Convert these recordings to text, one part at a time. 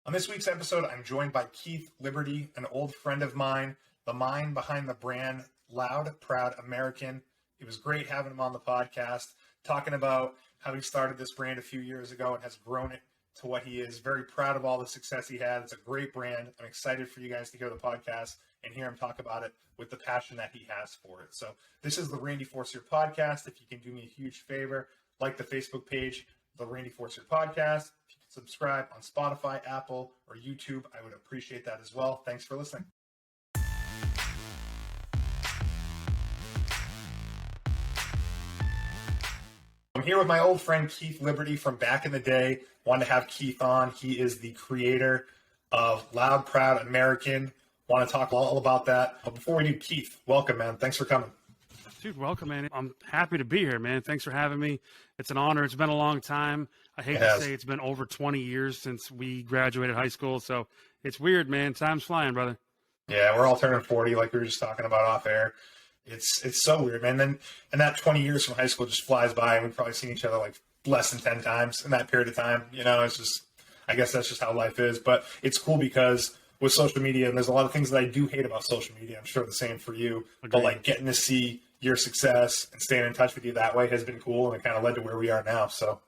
On this week's episode, I'm joined by Keith Liberty, an old friend of mine, the mind behind the brand Loud, Proud American. It was great having him on the podcast, talking about how he started this brand a few years ago and has grown it to what he is. Very proud of all the success he had. It's a great brand. I'm excited for you guys to hear the podcast and hear him talk about it with the passion that he has for it. So this is the Randy Forcier podcast. If you can do me a huge favor, like the Facebook page, the Randy Forcier podcast. If you can subscribe on Spotify, Apple, or YouTube, I would appreciate that as well. Thanks for listening. I'm here with my old friend Keith Liberty from back in the day. Wanted to have Keith on. He is the creator of Loud, Proud American. Want to talk all about that. But before we do, Keith, welcome, man. Thanks for coming. Dude, welcome, man. I'm happy to be here, man. Thanks for having me. It's an honor. It's been a long time. I hate to say it's been over 20 years since we graduated high school, so it's weird, man. Time's flying, brother. Yeah, we're all turning 40, like we were just talking about off air. It's so weird, man. And that 20 years from high school just flies by, and we've probably seen each other like less than 10 times in that period of time. You know, it's just, I guess that's just how life is. But it's cool because with social media, and there's a lot of things that I do hate about social media. I'm sure the same for you. Agreed. But like getting to see your success and staying in touch with you that way has been cool, and it kind of led to where we are now. So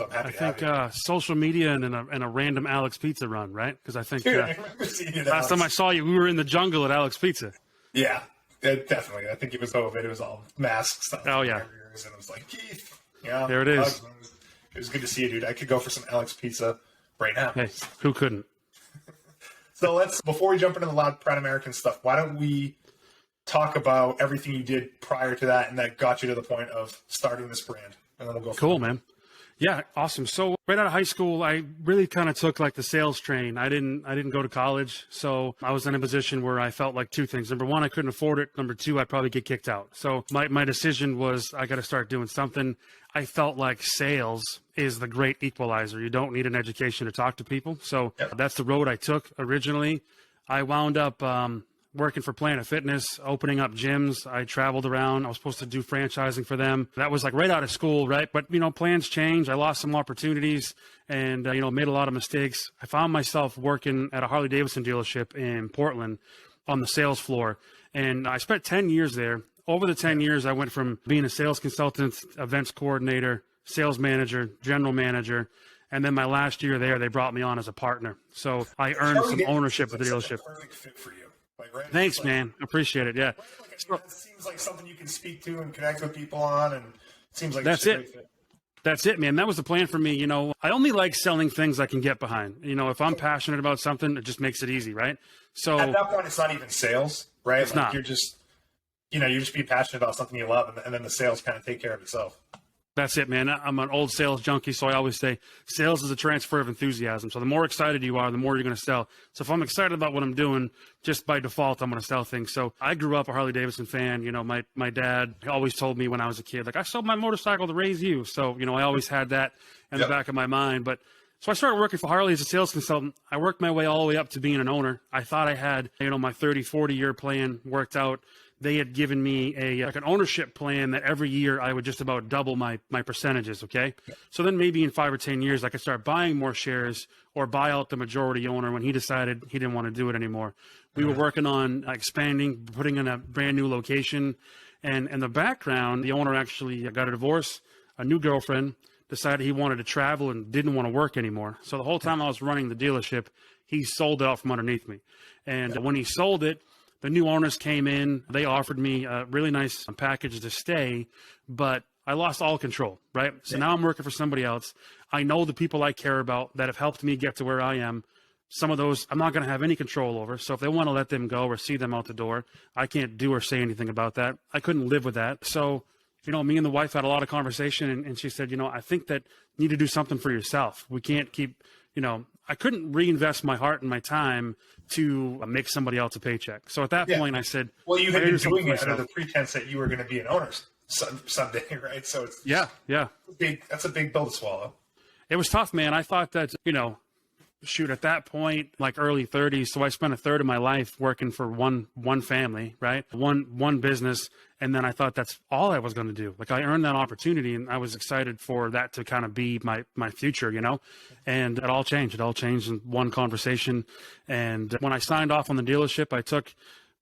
I'm happy. I think social media and a random Alex Pizza run, right? Because I think Dude, I remember seeing you last time I saw you, we were in the jungle at Alex Pizza. Yeah, definitely. I think it was COVID. It was all mask stuff. Oh yeah. And it was like, Keith, yeah, there it is. It was good to see you, dude. I could go for some Alex Pizza right now. Hey, who couldn't? So before we jump into the Loud, Proud American stuff, why don't we talk about everything you did prior to that and that got you to the point of starting this brand, and then we'll go. Cool, man. Yeah, awesome. So right out of high school, I really kind of took like the sales train. I didn't go to college, so I was in a position where I felt like two things. Number one, I couldn't afford it. Number two, I'd probably get kicked out. So my decision was I got to start doing something. I felt like sales is the great equalizer. You don't need an education to talk to people. So That's the road I took originally. I wound up working for Planet Fitness, opening up gyms. I traveled around. I was supposed to do franchising for them. That was like right out of school, right? But, plans changed. I lost some opportunities and, made a lot of mistakes. I found myself working at a Harley Davidson dealership in Portland on the sales floor. And I spent 10 years there. Over the 10 years, I went from being a sales consultant, events coordinator, sales manager, general manager. And then my last year there, they brought me on as a partner. So I earned some ownership of the dealership. Perfect fit for you. Right? Thanks, man. Appreciate it. Yeah. It seems like something you can speak to and connect with people on, and it seems like that's it. That's it, man. That was the plan for me. I only like selling things I can get behind. If I'm passionate about something, it just makes it easy, right? So at that point, it's not even sales, right? It's not. You're just, you're just being passionate about something you love, and then the sales kind of take care of itself. That's it, man. I'm an old sales junkie, so I always say sales is a transfer of enthusiasm. So the more excited you are, the more you're going to sell. So if I'm excited about what I'm doing, just by default, I'm going to sell things. So I grew up a Harley Davidson fan. My dad always told me when I was a kid, like, I sold my motorcycle to raise you. So, I always had that in the back of my mind. But so I started working for Harley as a sales consultant. I worked my way all the way up to being an owner. I thought I had, my 30, 40-year plan worked out. They had given me an ownership plan that every year I would just about double my percentages, okay? So then maybe in 5 or 10 years, I could start buying more shares or buy out the majority owner when he decided he didn't want to do it anymore. We were working on expanding, putting in a brand new location. And in the background, the owner actually got a divorce, a new girlfriend, decided he wanted to travel and didn't want to work anymore. So the whole time I was running the dealership, he sold it out from underneath me. And when he sold it, the new owners came in. They offered me a really nice package to stay, but I lost all control, right? So now I'm working for somebody else. I know the people I care about that have helped me get to where I am. Some of those I'm not going to have any control over. So if they want to let them go or see them out the door, I can't do or say anything about that. I couldn't live with that. So, me and the wife had a lot of conversation, and she said, I think that you need to do something for yourself. We can't keep, I couldn't reinvest my heart and my time to make somebody else a paycheck. So at that point, I said, well, you had been doing it under the pretense that you were going to be an owner someday, right? So it's yeah. That's a big pill to swallow. It was tough, man. I thought that, shoot, at that point, like early 30s. So I spent a third of my life working for one family, right? One business. And then I thought that's all I was going to do. Like I earned that opportunity and I was excited for that to kind of be my future, you know? And it all changed. It all changed in one conversation. And when I signed off on the dealership, I took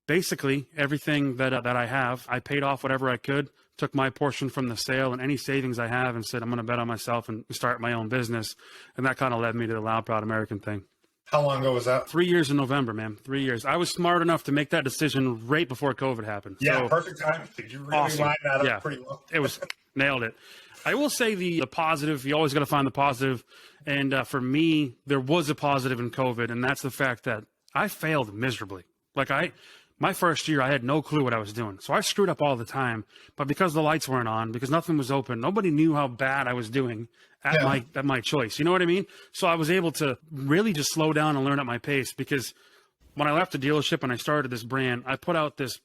basically everything that I have. I paid off whatever I could, took my portion from the sale and any savings I have and said, I'm going to bet on myself and start my own business. And that kind of led me to the Loud, Proud American thing. How long ago was that? 3 years in November, man. 3 years. I was smart enough to make that decision right before COVID happened. Yeah, so, perfect time. Did you really awesome. line that up Yeah. pretty well? It was, nailed it. I will say the positive, you always got to find the positive. And for me, there was a positive in COVID, and that's the fact that I failed miserably. Like my first year, I had no clue what I was doing. So I screwed up all the time. But because the lights weren't on, because nothing was open, nobody knew how bad I was doing at my choice. You know what I mean? So I was able to really just slow down and learn at my pace, because when I left the dealership and I started this brand, I put out this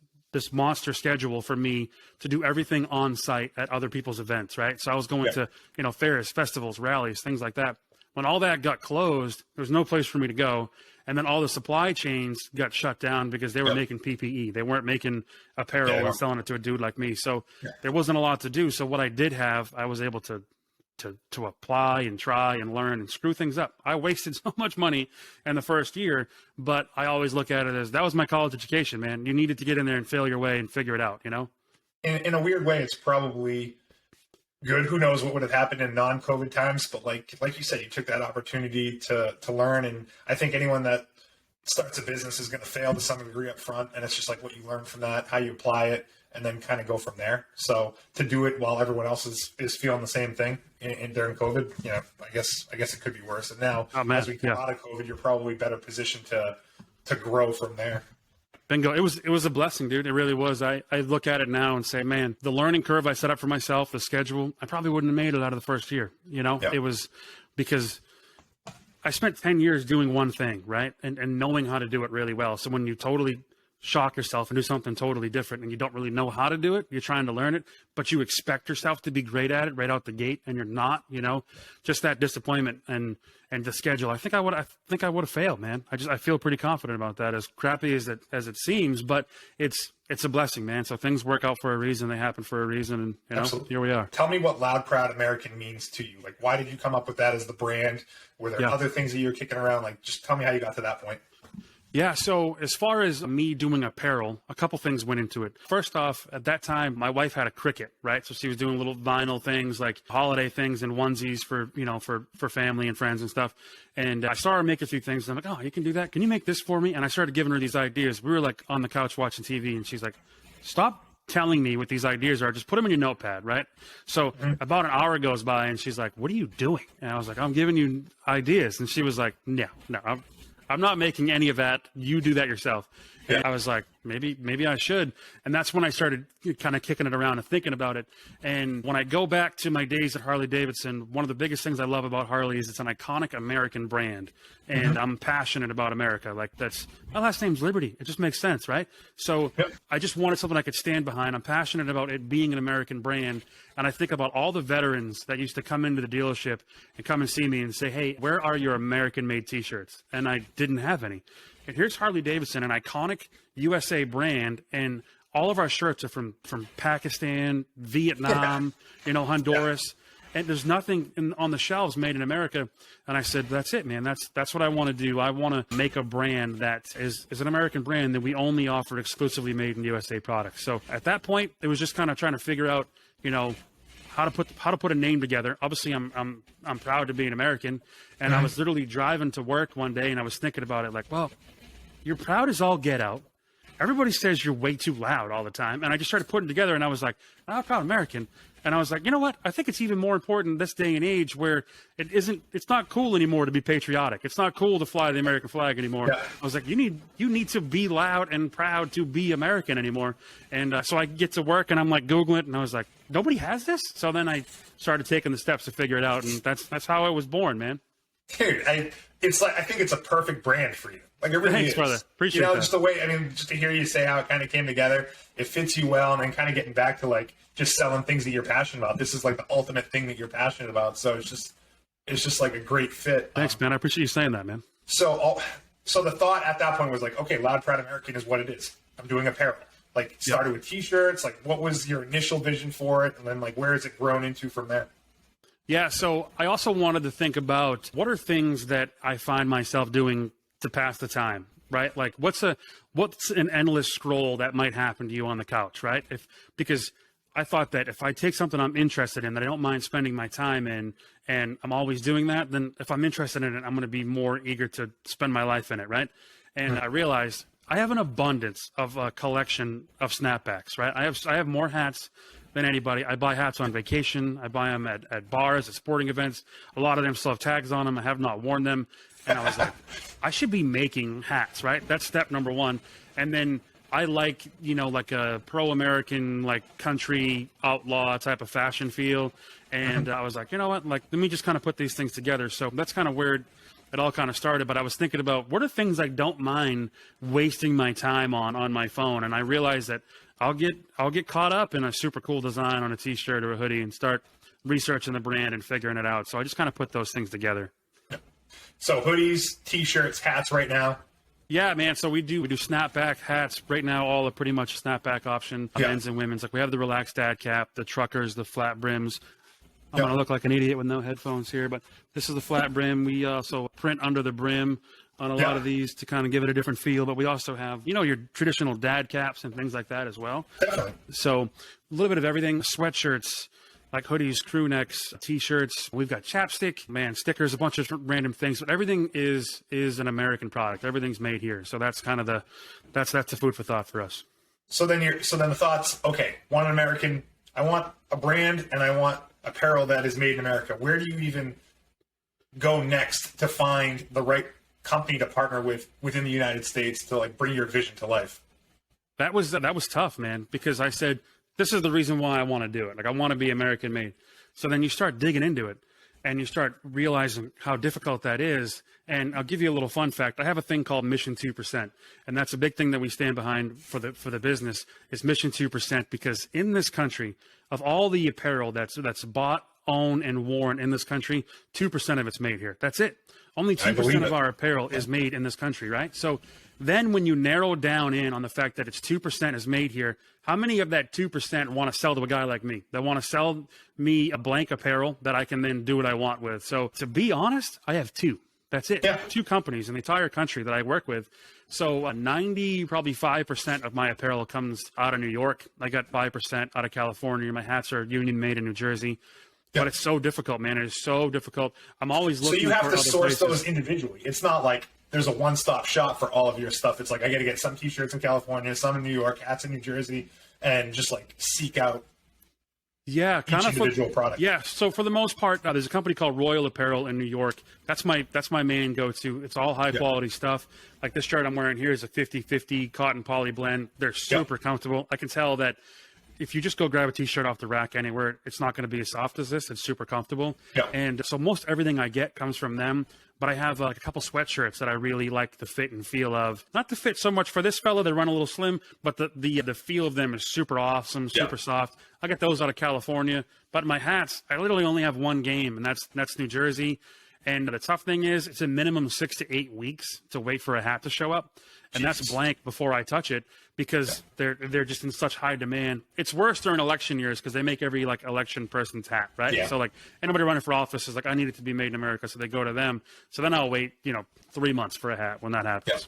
monster schedule for me to do everything on site at other people's events, right? So I was going to, fairs, festivals, rallies, things like that. When all that got closed, there was no place for me to go. And then all the supply chains got shut down because they were making PPE. They weren't making apparel and selling it to a dude like me. So there wasn't a lot to do. So what I did have, I was able to apply and try and learn and screw things up. I wasted so much money in the first year, but I always look at it as that was my college education, man. You needed to get in there and fail your way and figure it out, you know? In a weird way, it's probably good. Who knows what would have happened in non-COVID times, but like you said, you took that opportunity to learn. And I think anyone that starts a business is going to fail to some degree up front. And it's just like what you learn from that, how you apply it, and then kind of go from there. So to do it while everyone else is feeling the same thing during COVID, I guess it could be worse. And now as we come out of COVID, you're probably better positioned to grow from there. Bingo. It was a blessing, dude. It really was. I look at it now and say, man, the learning curve I set up for myself, the schedule, I probably wouldn't have made it out of the first year. It was because I spent 10 years doing one thing, right? And knowing how to do it really well. So when you totally shock yourself and do something totally different and you don't really know how to do it, you're trying to learn it, but you expect yourself to be great at it right out the gate and you're not, just that disappointment and the schedule. I think I would have failed, man. I feel pretty confident about that, as crappy as it seems, but it's a blessing, man. So things work out for a reason. They happen for a reason. And Absolutely. Here we are. Tell me what Loud, Proud American means to you. Like, why did you come up with that as the brand? Were there other things that you were kicking around? Like, just tell me how you got to that point. Yeah, so as far as me doing apparel, a couple things went into it. First off, at that time, my wife had a Cricut, right? So she was doing little vinyl things like holiday things and onesies for family and friends and stuff. And I saw her make a few things. And I'm like, oh, you can do that? Can you make this for me? And I started giving her these ideas. We were like on the couch watching TV and she's like, stop telling me what these ideas are. Just put them in your notepad, right? So about an hour goes by and she's like, what are you doing? And I was like, I'm giving you ideas. And she was like, no, I'm not making any of that. You do that yourself. And I was like, maybe I should. And that's when I started kind of kicking it around and thinking about it. And when I go back to my days at Harley Davidson, one of the biggest things I love about Harley is it's an iconic American brand. And I'm passionate about America. Like my last name's Liberty. It just makes sense, right? So I just wanted something I could stand behind. I'm passionate about it being an American brand. And I think about all the veterans that used to come into the dealership and come and see me and say, hey, where are your American-made T-shirts? And I didn't have any. And here's Harley Davidson, an iconic USA brand, and all of our shirts are from Pakistan, Vietnam, Honduras, and there's nothing on the shelves made in America. And I said, that's it, man. That's what I want to do. I want to make a brand that is an American brand that we only offer exclusively made in USA products. So at that point, it was just kind of trying to figure out, how to put a name together. Obviously, I'm proud to be an American, and I was literally driving to work one day, and I was thinking about it, like, well, you're proud as all get out. Everybody says you're way too loud all the time, and I just started putting it together, and I was like, I'm proud American, and I was like, you know what? I think it's even more important this day and age where it's not cool anymore to be patriotic. It's not cool to fly the American flag anymore. Yeah. I was like, you need to be loud and proud to be American anymore. And so I get to work and I'm like Googling it and I was like, nobody has this? So then I started taking the steps to figure it out. And that's how I was born, man. Dude, I think it's a perfect brand for you. Like it really Thanks, is. brother. Appreciate that. Just the way, just to hear you say how it kind of came together, it fits you well. And then kind of getting back to like just selling things that you're passionate about. This is like the ultimate thing that you're passionate about. So it's just it's just like a great fit. Thanks, man. I appreciate you saying that, man. So the thought at that point was like, okay, Loud Proud American is what it is. I'm doing apparel. Like started with t-shirts. Like, what was your initial vision for it? And then like, where has it grown into from there? Yeah, so I also wanted to think about what are things that I find myself doing to pass the time, right? Like what's an endless scroll that might happen to you on the couch, right? Because I thought that if I take something I'm interested in that I don't mind spending my time in, and I'm always doing that, then if I'm interested in it, I'm going to be more eager to spend my life in it, right? And I realized I have an abundance of a collection of snapbacks, right? I have more hats than anybody. I buy hats on vacation. I buy them at bars, at sporting events. A lot of them still have tags on them. I have not worn them. And I was like, I should be making hats, right? That's step number one. And then I like, like a pro-American, like country outlaw type of fashion feel. And I was like, you know what? Like, let me just kind of put these things together. So that's kind of where it all kind of started. But I was thinking about what are things I don't mind wasting my time on my phone. And I realized that I'll get caught up in a super cool design on a t-shirt or a hoodie and start researching the brand and figuring it out. So I just kind of put those things together. So hoodies, t-shirts, hats right now. Yeah, man. So we do snapback hats right now. All are pretty much snapback option, men's and women's. Like we have the relaxed dad cap, the truckers, the flat brims. I'm gonna look like an idiot with no headphones here, but this is the flat brim. We also print under the brim on a lot of these to kind of give it a different feel. But we also have, your traditional dad caps and things like that as well. Definitely. So a little bit of everything. Sweatshirts, like hoodies, crew necks, t-shirts. We've got chapstick, stickers, a bunch of random things. But everything is an American product. Everything's made here. So that's kind of that's the food for thought for us. So then the thoughts, okay, want an American, I want a brand, and I want apparel that is made in America. Where do you even go next to find the right company to partner with within the United States to like bring your vision to life? That was tough, man, because I said, this is the reason why I want to do it. Like I want to be American made. So then you start digging into it and you start realizing how difficult that is. And I'll give you a little fun fact. I have a thing called Mission 2%. And that's a big thing that we stand behind for the business is Mission 2%, because in this country, of all the apparel that's bought, owned, and worn in this country, 2% of it's made here. That's it. Only 2% of our apparel is made in this country, right? So then when you narrow down in on the fact that it's 2% is made here, how many of that 2% want to sell to a guy like me? That want to sell me a blank apparel that I can then do what I want with? So to be honest, I have two. That's it. Yeah. Two companies in the entire country that I work with. So 90, probably 5% of my apparel comes out of New York. I got 5% out of California. My hats are union made in New Jersey. But it's so difficult, man. It is so difficult. I'm always looking for other places. So you have to source those individually. It's not like there's a one-stop shop for all of your stuff. It's like I got to get some T-shirts in California, some in New York, hats in New Jersey, and just like seek out kind of individual product. Yeah. So for the most part, there's a company called Royal Apparel in New York. That's my main go-to. It's all high-quality stuff. Like this shirt I'm wearing here is a 50-50 cotton poly blend. They're super comfortable. I can tell that if you just go grab a t-shirt off the rack anywhere, it's not going to be as soft as this. It's super comfortable. Yeah. And so most everything I get comes from them. But I have like a couple sweatshirts that I really like the fit and feel of. Not the fit so much for this fella, they run a little slim, but the feel of them is super awesome, super soft. I get those out of California. But my hats, I literally only have one game, and that's New Jersey. And the tough thing is, it's a minimum 6 to 8 weeks to wait for a hat to show up. And that's blank before I touch it because they're just in such high demand. It's worse during election years because they make every like election person's hat, right? Yeah. So like anybody running for office is like, I need it to be made in America, so they go to them. So then I'll wait, 3 months for a hat when that happens.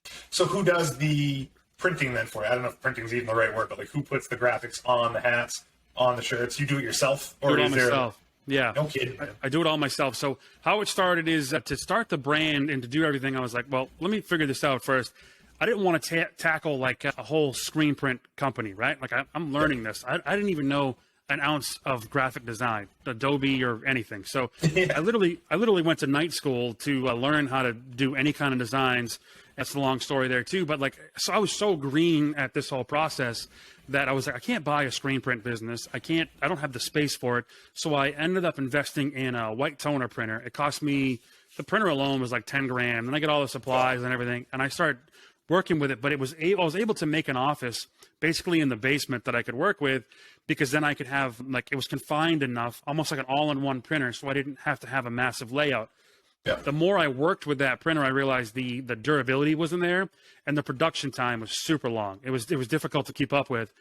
Yeah. So who does the printing then for you? I don't know if printing is even the right word, but like who puts the graphics on the hats, on the shirts? You do it yourself, or is there? Myself. Yeah. No kidding. I do it all myself. So how it started is to start the brand and to do everything, I was like, well, let me figure this out first. I didn't want to tackle like a whole screen print company, right? Like I'm learning this. I didn't even know an ounce of graphic design, Adobe or anything. So I literally went to night school to learn how to do any kind of designs. That's the long story there too. But so I was so green at this whole process that I was like, I can't buy a screen print business. I don't have the space for it. So I ended up investing in a white toner printer. It cost me, the printer alone was like 10 grand. And I get all the supplies and everything. And I start working with it, but I was able to make an office basically in the basement that I could work with, because then I could have, like, it was confined enough, almost like an all-in-one printer, so I didn't have to have a massive layout. Yeah. The more I worked with that printer, I realized the durability wasn't there, and the production time was super long. It was difficult to keep up with.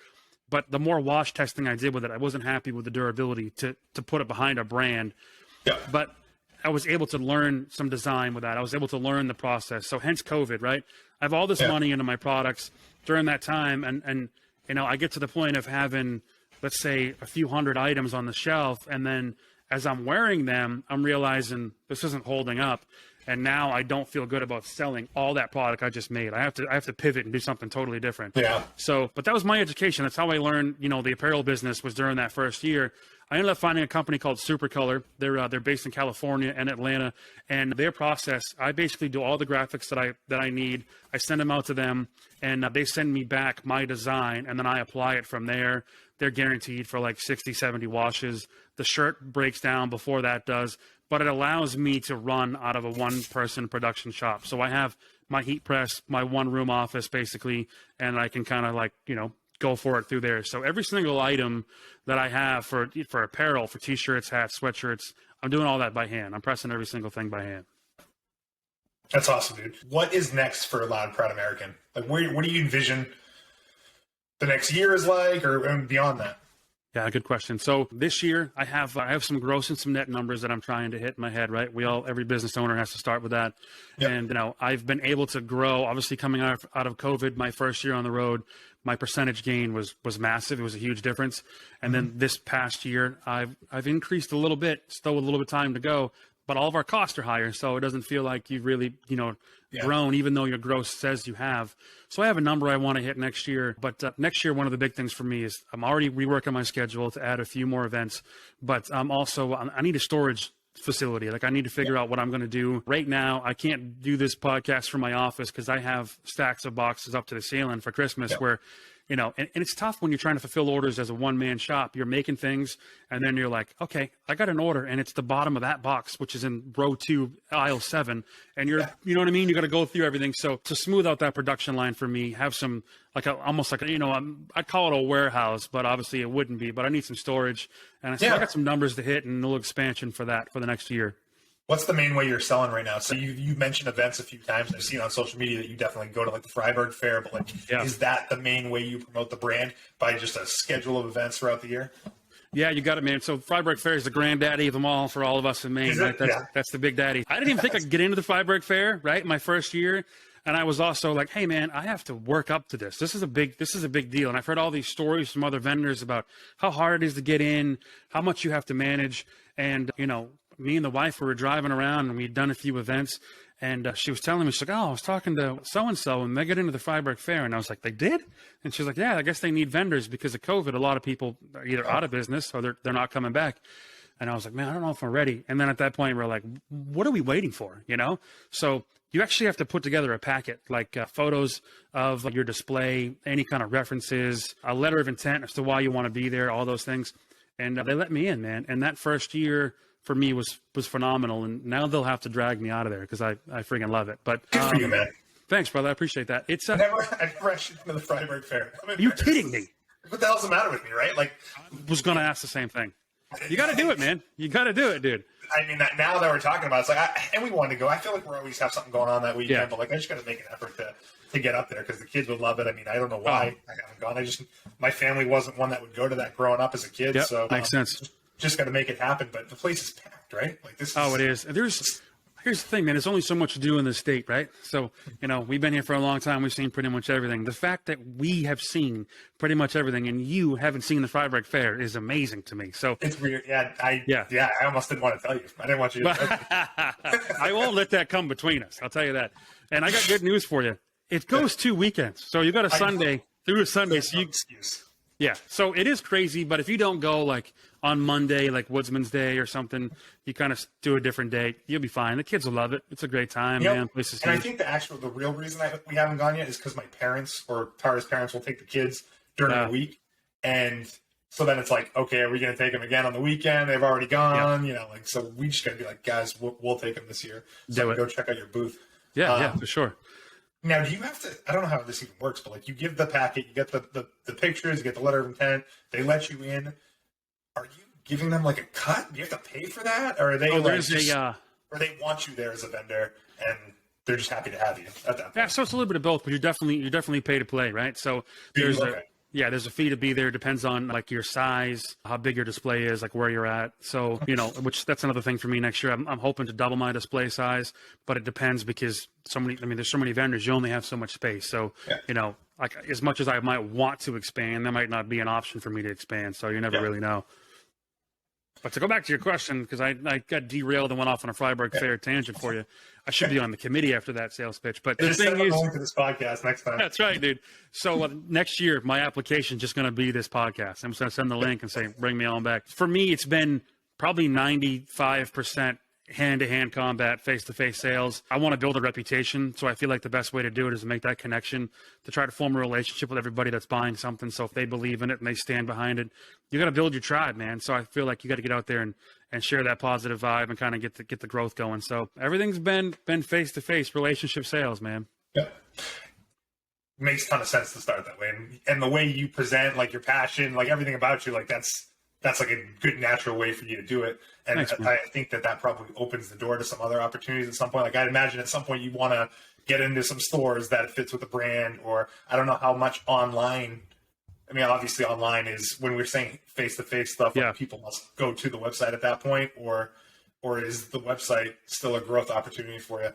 But the more wash testing I did with it, I wasn't happy with the durability to put it behind a brand. Yeah. But I was able to learn some design with that. I was able to learn the process. So hence COVID, right? I have all this money into my products during that time. And I get to the point of having, let's say, a few hundred items on the shelf. And then as I'm wearing them, I'm realizing this isn't holding up. And now I don't feel good about selling all that product I just made. I have to pivot and do something totally different. Yeah. So, but that was my education. That's how I learned, the apparel business was during that first year. I ended up finding a company called Supercolor. They're based in California and Atlanta, and their process, I basically do all the graphics that I need. I send them out to them, and they send me back my design, and then I apply it from there. They're guaranteed for like 60, 70 washes. The shirt breaks down before that does, but it allows me to run out of a one-person production shop. So I have my heat press, my one-room office basically, and I can kind of go for it through there. So every single item that I have for apparel, for t-shirts, hats, sweatshirts, I'm doing all that by hand. I'm pressing every single thing by hand. That's awesome, dude. What is next for Loud Proud American? Like, what do you envision the next year is like, or beyond that? Yeah, good question. So this year I have some gross and some net numbers that I'm trying to hit in my head, right? Every business owner has to start with that. Yep. And, I've been able to grow, obviously coming out of COVID, my first year on the road, my percentage gain was massive. It was a huge difference. And then this past year, I've increased a little bit, still a little bit of time to go, but all of our costs are higher. So it doesn't feel like you've really, grown, even though your gross says you have. So I have a number I want to hit next year. But next year, one of the big things for me is I'm already reworking my schedule to add a few more events. But I need a storage facility. Like, I need to figure out what I'm going to do. Right now, I can't do this podcast from my office because I have stacks of boxes up to the ceiling for Christmas where, and it's tough when you're trying to fulfill orders as a one-man shop. You're making things, and then you're like, okay, I got an order, and it's the bottom of that box, which is in row 2, aisle 7, and you know what I mean? You got to go through everything. So to smooth out that production line for me, have some, almost like I'd call it a warehouse, but obviously it wouldn't be, but I need some storage, and I got some numbers to hit and a little expansion for that for the next year. What's the main way you're selling right now? So you mentioned events a few times. I've seen on social media that you definitely go to like the Freiburg Fair, but is that the main way you promote the brand, by just a schedule of events throughout the year? Yeah, you got it, man. So Freiburg Fair is the granddaddy of them all for all of us in Maine. Right? That's the big daddy. I didn't even think I could get into the Freiburg Fair, right? My first year. And I was also like, hey, man, I have to work up to this. This is a big deal. And I've heard all these stories from other vendors about how hard it is to get in, how much you have to manage. And, me and the wife were driving around, and we'd done a few events, and she was telling me, she's like, I was talking to so-and-so, and they got into the Freiburg Fair. And I was like, they did? And she's like, yeah, I guess they need vendors because of COVID. A lot of people are either out of business or they're not coming back. And I was like, man, I don't know if I'm ready. And then at that point, we're like, what are we waiting for? So you actually have to put together a packet, like photos of your display, any kind of references, a letter of intent as to why you want to be there, all those things. And they let me in, man. And that first year for me was phenomenal. And now they'll have to drag me out of there because I freaking love it. But good for you, man. Thanks, brother. I appreciate that. It's I never actually been to the Freiburg Fair. Are you kidding me? What the hell's the matter with me, right? Like, I was going to ask the same thing. You got to do it, man. You got to do it, dude. I mean, now that we're talking about it, it's like, and we wanted to go. I feel like we always have something going on that weekend, but I just got to make an effort to get up there because the kids would love it. I mean, I don't know why I haven't gone. My family wasn't one that would go to that growing up as a kid. Yep, so makes sense. Just got to make it happen. But the place is packed, right? Like this. It is. Here's the thing, man. There's only so much to do in this state, right? So, we've been here for a long time. We've seen pretty much everything. The fact that we have seen pretty much everything and you haven't seen the Freiburg Fair is amazing to me. So it's weird. I almost didn't want to tell you. I didn't want you to. I won't let that come between us. I'll tell you that. And I got good news for you. It goes 2 weekends. So you got a Sunday through a Sunday. So so it is crazy. But if you don't go like on Monday, like Woodsman's Day or something, you kind of do a different day. You'll be fine. The kids will love it. It's a great time, man. Places and I think the real reason we haven't gone yet is because my parents or Tara's parents will take the kids during the week. And so then it's like, okay, are we going to take them again on the weekend? They've already gone, so we just got to be like, guys, we'll take them this year. So go check out your booth. Yeah, for sure. Now, do you have to, I don't know how this even works, but like you give the packet, you get the pictures, you get the letter of intent, they let you in. Are you giving them like a cut? Do you have to pay for that? Or are they or they want you there as a vendor and they're just happy to have you at that point? Yeah, so it's a little bit of both, but you're definitely pay to play, right? So there's there's a fee to be there. Depends on like your size, how big your display is, like where you're at. So, which that's another thing for me next year. I'm hoping to double my display size, but it depends because there's so many vendors, you only have so much space. So, like as much as I might want to expand, there might not be an option for me to expand. So you never really know. But to go back to your question, because I got derailed and went off on a Freiburg Fair tangent for you. I should be on the committee after that sales pitch. But the thing is, going to this podcast next time. That's right, dude. So next year, my application is just going to be this podcast. I'm just going to send the link and say, bring me on back. For me, it's been probably 95% hand-to-hand combat, face-to-face sales. I want to build a reputation, so I feel like the best way to do it is to make that connection, to try to form a relationship with everybody that's buying something. So if they believe in it and they stand behind it, you got to build your tribe, man. So I feel like you got to get out there and share that positive vibe and kind of get the growth going. So everything's been face-to-face relationship sales, man. Yeah. Makes a ton of sense to start that way. And the way you present, like your passion, like everything about you, like that's like a good natural way for you to do it. And Thanks, I think that probably opens the door to some other opportunities at some point. Like I'd imagine at some point you want to get into some stores that fits with the brand, or I don't know how much online. I mean, obviously online is when we're saying face-to-face stuff, like people must go to the website at that point, or is the website still a growth opportunity for you?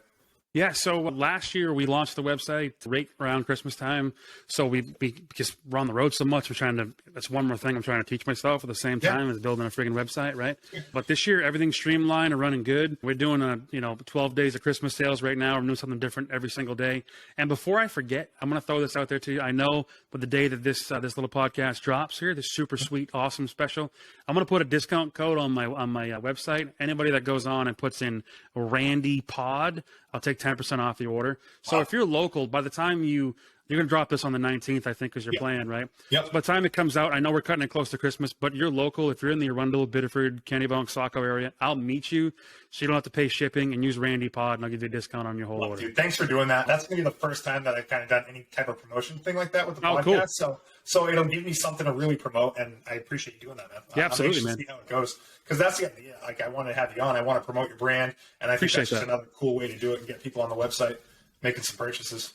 Yeah, so last year we launched the website right around Christmas time. So because we're on the road so much, that's one more thing I'm trying to teach myself at the same time as building a friggin' website, right? Yeah. But this year, everything's streamlined and running good. We're doing 12 days of Christmas sales right now. We're doing something different every single day. And before I forget, I'm going to throw this out there to you. I know with the day that this little podcast drops here, this super sweet, awesome special, I'm going to put a discount code on my website. Anybody that goes on and puts in Randy Pod, I'll take 10% off the order. So if you're local, by the time you're going to drop this on the 19th, I think is your plan, right? Yep. So by the time it comes out, I know we're cutting it close to Christmas, but you're local. If you're in the Arundel, Biddeford, Kennebunk, Saco area, I'll meet you so you don't have to pay shipping, and use Randy Pod, and I'll give you a discount on your whole order. Dude, thanks for doing that. That's going to be the first time that I've kind of done any type of promotion thing like that with the podcast. Cool. So it'll give me something to really promote, and I appreciate you doing that, man. Yeah, absolutely, man. See how it goes, because that's the idea. Like, I want to have you on. I want to promote your brand, and I think that's just another cool way to do it and get people on the website making some purchases.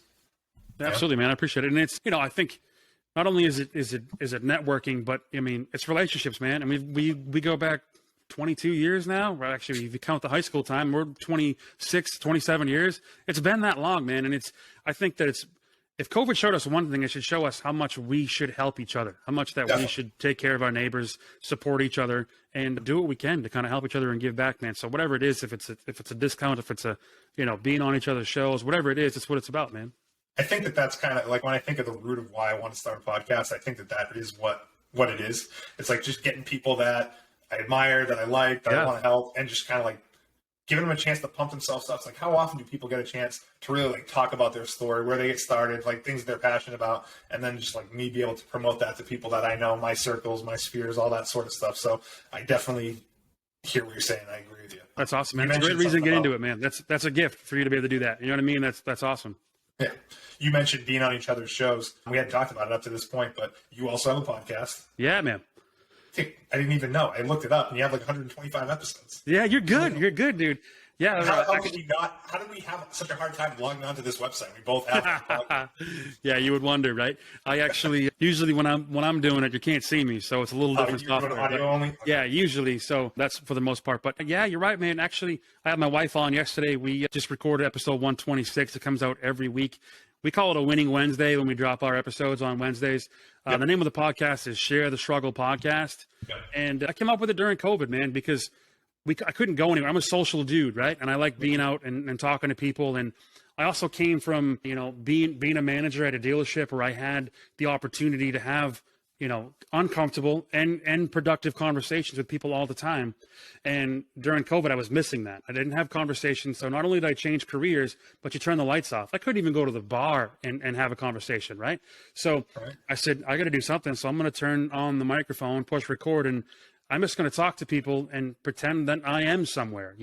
Absolutely, man. I appreciate it. And it's, I think not only is it networking, but I mean, it's relationships, man. I mean, we go back 22 years now. Well, actually, if you count the high school time, we're 26, 27 years. It's been that long, man. And I think that if COVID showed us one thing, it should show us how much we should help each other, how much that we should take care of our neighbors, support each other, and do what we can to kind of help each other and give back, man. So whatever it is, if it's a discount, if it's being on each other's shows, whatever it is, it's what it's about, man. I think that's kind of like when I think of the root of why I want to start a podcast, I think that is what it is. It's like just getting people that I admire, that I like, that I want to help, and just kind of like giving them a chance to pump themselves up. It's like, how often do people get a chance to really like talk about their story, where they get started, like things they're passionate about, and then just like me be able to promote that to people that I know, my circles, my spheres, all that sort of stuff. So I definitely hear what you're saying. I agree with you. That's awesome, man. It's a great reason to get into it, man. That's a gift for you to be able to do that. You know what I mean? That's awesome. Yeah. You mentioned being on each other's shows. We hadn't talked about it up to this point, but you also have a podcast. Yeah, man. I didn't even know. I looked it up, and you have like 125 episodes. Yeah, you're good. You're good, dude. Yeah. How did we have such a hard time logging onto this website? We both have. Yeah, you would wonder, right? I actually usually when I'm doing it, you can't see me, so it's a little different software. Doing audio only? Okay. Yeah, usually. So that's for the most part. But yeah, you're right, man. Actually, I had my wife on yesterday. We just recorded episode 126. It comes out every week. We call it a Winning Wednesday when we drop our episodes on Wednesdays. The name of the podcast is Share the Struggle Podcast. Yep. And I came up with it during COVID, man, because I couldn't go anywhere. I'm a social dude, right? And I like being out and talking to people. And I also came from, being a manager at a dealership where I had the opportunity to have, uncomfortable and productive conversations with people all the time. And during COVID, I was missing that. I didn't have conversations. So not only did I change careers, but you turn the lights off. I couldn't even go to the bar and have a conversation, right? So I said, I got to do something. So I'm going to turn on the microphone, push record, and I'm just going to talk to people and pretend that I am somewhere,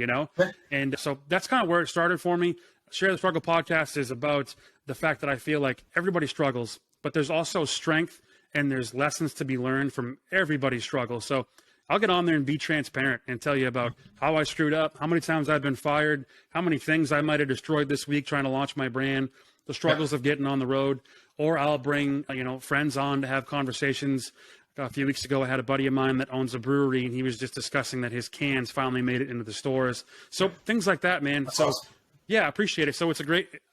And so that's kind of where it started for me. Share the Struggle podcast is about the fact that I feel like everybody struggles, but there's also strength and there's lessons to be learned from everybody's struggle. So I'll get on there and be transparent and tell you about how I screwed up, how many times I've been fired, how many things I might have destroyed this week trying to launch my brand, the struggles of getting on the road. Or I'll bring, friends on to have conversations. A few weeks ago, I had a buddy of mine that owns a brewery, and he was just discussing that his cans finally made it into the stores. So things like that, man. That's so awesome. yeah, I appreciate it. So it's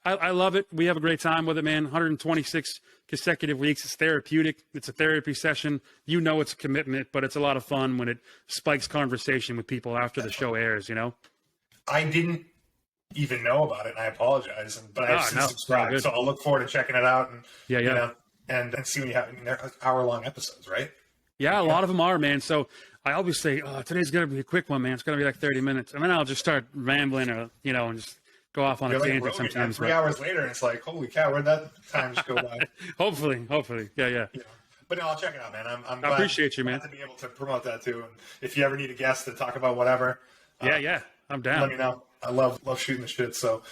I love it. We have a great time with it, man. 126 consecutive weeks. It's therapeutic. It's a therapy session. It's a commitment, but it's a lot of fun when it spikes conversation with people after the show airs, I didn't even know about it, and I apologize. But I've since subscribed, so I'll look forward to checking it out. And and see when you have they're hour-long episodes, right? Yeah, a lot of them are, man. So I always say, today's going to be a quick one, man. It's going to be like 30 minutes. And then I'll just start rambling and just go off on a tangent sometimes. 3 hours later, and it's like, holy cow, where'd that time just go by? Hopefully. Yeah. But no, I'll check it out, man. I'm I appreciate you, man. Glad to be able to promote that too. And if you ever need a guest to talk about whatever, yeah, I'm down. Let me know. I love shooting the shit. So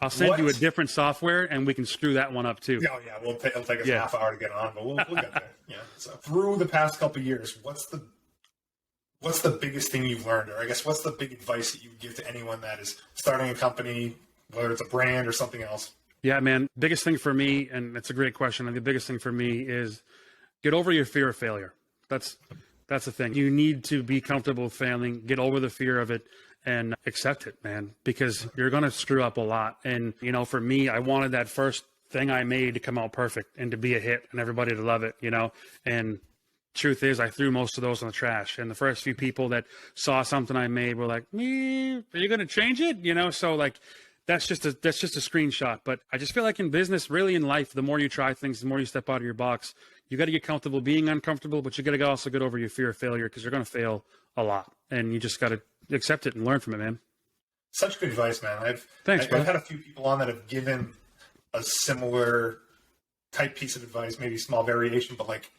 I'll send you a different software, and we can screw that one up too. Yeah. It'll take us a half hour to get on, but we'll get there. Yeah. So through the past couple of years, what's the biggest thing you've learned, or I guess what's the big advice that you would give to anyone that is starting a company, whether it's a brand or something else? Yeah, man. Biggest thing for me, and it's a great question. And the biggest thing for me is get over your fear of failure. That's the thing. You need to be comfortable with failing, get over the fear of it, and accept it, man, because you're going to screw up a lot. And, for me, I wanted that first thing I made to come out perfect and to be a hit and everybody to love it, and truth is I threw most of those in the trash. And the first few people that saw something I made were like, are you going to change it? So like, that's just a screenshot. But I just feel like in business, really in life, the more you try things, the more you step out of your box, you got to get comfortable being uncomfortable, but you got to also get over your fear of failure, because you're going to fail a lot, and you just got to accept it and learn from it, man. Such good advice, man. I've had a few people on that have given a similar type piece of advice, maybe small variation, but like,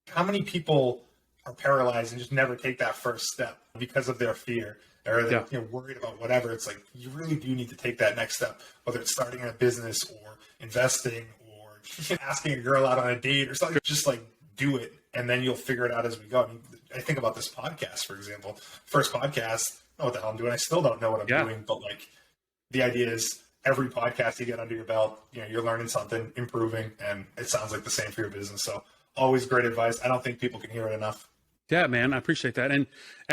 how many people are paralyzed and just never take that first step because of their fear, or they're worried about whatever? It's like, you really do need to take that next step, whether it's starting a business or investing or asking a girl out on a date or something. Just like do it, and then you'll figure it out as we go. I think about this podcast, for example. First podcast, I don't know what the hell I'm doing. I still don't know what I'm doing, but like, the idea is every podcast you get under your belt, you're learning something, improving, and it sounds like the same for your business. So always great advice. I don't think people can hear it enough. Yeah, man, I appreciate that. And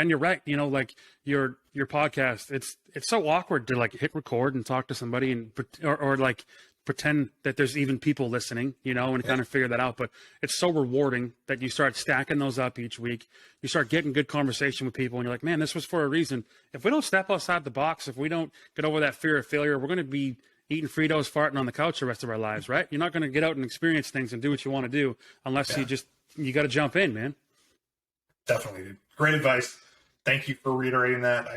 you're right. Like your podcast, it's so awkward to like hit record and talk to somebody and or like pretend that there's even people listening, and kind of figure that out. But it's so rewarding that you start stacking those up each week. You start getting good conversation with people, and you're like, man, this was for a reason. If we don't step outside the box, if we don't get over that fear of failure, we're going to be eating Fritos, farting on the couch the rest of our lives, right? You're not going to get out and experience things and do what you want to do unless you got to jump in, man. Definitely, dude. Great advice. Thank you for reiterating that.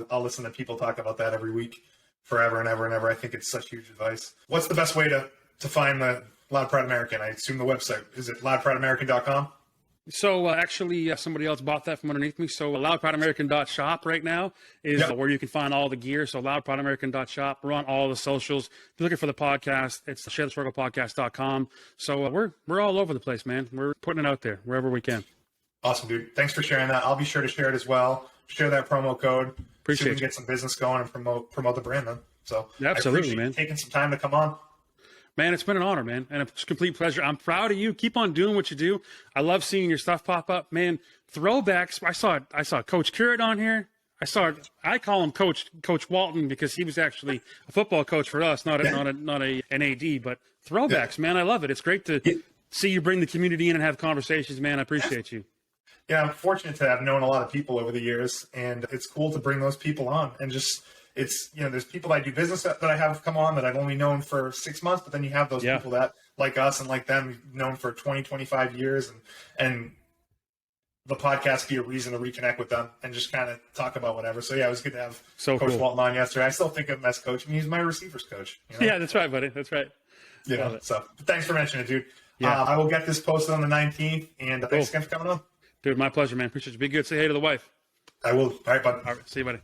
I'll listen to people talk about that every week, forever and ever and ever. I think it's such huge advice. What's the best way to find the Loud Proud American? I assume the website. Is it loudproudamerican.com? So actually, somebody else bought that from underneath me. So loudproudamerican.shop right now is where you can find all the gear. So loudproudamerican.shop. We're on all the socials. If you're looking for the podcast, it's sharethestrugglepodcast.com. So we're all over the place, man. We're putting it out there wherever we can. Awesome, dude. Thanks for sharing that. I'll be sure to share it as well. Share that promo code. Appreciate so we can get some business going and promote the brand then. So absolutely, man. Taking some time to come on. Man, it's been an honor, man, and a complete pleasure. I'm proud of you. Keep on doing what you do. I love seeing your stuff pop up, man. Throwbacks. I saw Coach Currit on here. I call him Coach Walton because he was actually a football coach for us, not an AD. But throwbacks, man, I love it. It's great to see you bring the community in and have conversations, man. I appreciate you. Yeah, I'm fortunate to have known a lot of people over the years, and it's cool to bring those people on. And just, it's, there's people that I do business that I have come on that I've only known for 6 months, but then you have those people that, like us and like them, you've known for 20, 25 years, and the podcast be a reason to reconnect with them and just kind of talk about whatever. So yeah, it was good to have Coach Walton on yesterday. I still think of him as coach. He's my receivers coach. Yeah, that's right, buddy. That's right. Yeah. So thanks for mentioning it, dude. Yeah. I will get this posted on the 19th, and thanks again for coming on. Dude, my pleasure, man. Appreciate you. Be good. Say hey to the wife. I will. All right, bud. All right. See you, buddy.